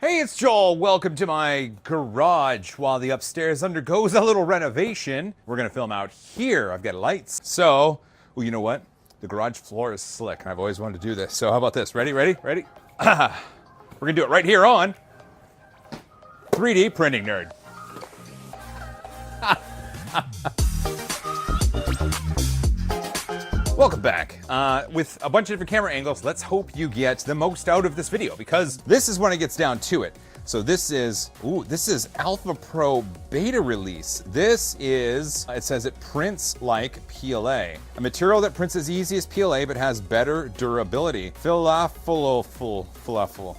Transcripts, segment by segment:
Hey, it's Joel. Welcome to my garage while the upstairs undergoes a little renovation. We're gonna film out here. I've got lights. So, well, you know what? The garage floor is slick, and I've always wanted to do this. So how about this? Ready? We're gonna do it right here on 3D Printing Nerd. Welcome back. With a bunch of different camera angles, let's hope you get the most out of this video, because this is when it gets down to it. So this is Alpha Pro beta release. This is, it says it prints like PLA. A material that prints as easy as PLA but has better durability. FILOALFA. FILOALFA.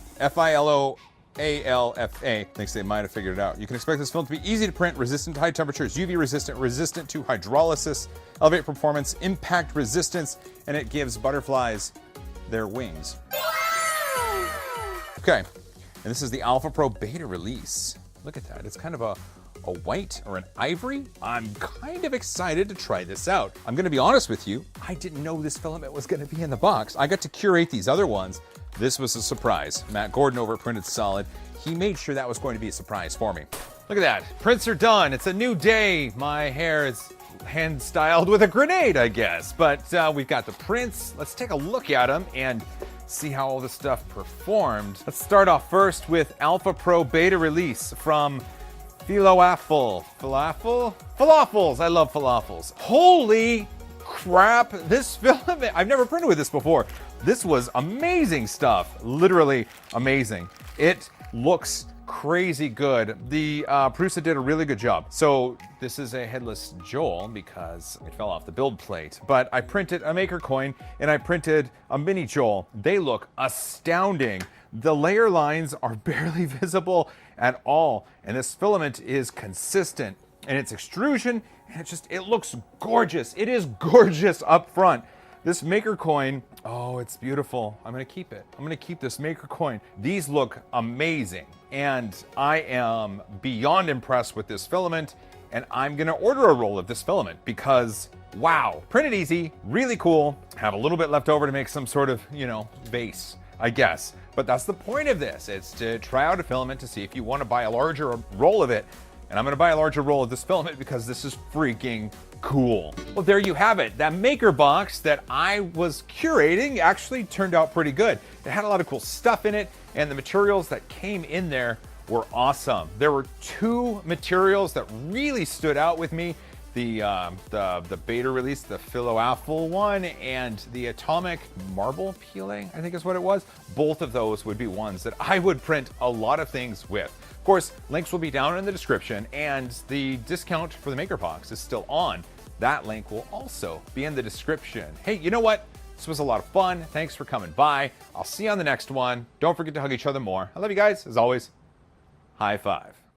Thinks they might have figured it out. You can expect this film to be easy to print, resistant to high temperatures, UV resistant, resistant to hydrolysis, elevate performance, impact resistance, and it gives butterflies their wings. Okay, and this is the Alpha Pro beta release. Look at that. It's kind of a white or an ivory. I'm kind of excited to try this out. I'm gonna be honest with you, I didn't know this filament was gonna be in the box. I got to curate these other ones. This was a surprise. Matt Gordon over at Printed Solid, he made sure that was going to be a surprise for me. Look at that, prints are done. It's a new day. My hair is hand styled with a grenade, I guess. But we've got the prints. Let's take a look at them and see how all this stuff performed. Let's start off first with Alpha Pro beta release from FILOALFA. Falafels, I love falafels. Holy crap, this filament, I've never printed with this before. This was amazing stuff, literally amazing. It looks crazy good. The Prusa did a really good job. So this is a headless Joel because it fell off the build plate, but I printed a Maker coin and I printed a mini Joel. They look astounding. The layer lines are barely visible at all, and this filament is consistent in its extrusion, and it looks gorgeous. It is gorgeous up front. This Maker coin, oh, it's beautiful. I'm gonna keep it. I'm gonna keep this Maker coin. These look amazing, and I am beyond impressed with this filament, and I'm gonna order a roll of this filament because, wow, printed easy, really cool. Have a little bit left over to make some sort of, base, I guess. But that's the point of this. It's to try out a filament to see if you want to buy a larger roll of it. And I'm gonna buy a larger roll of this filament because this is freaking cool. Well, there you have it. That Makerbox that I was curating actually turned out pretty good. It had a lot of cool stuff in it, and the materials that came in there were awesome. There were two materials that really stood out with me. The beta release, the FILOALFA one, and the atomic marble peeling, I think is what it was. Both of those would be ones that I would print a lot of things with. Of course, links will be down in the description, and the discount for the Makerbox is still on. That link will also be in the description. Hey, you know what? This was a lot of fun. Thanks for coming by. I'll see you on the next one. Don't forget to hug each other more. I love you guys. As always, high five.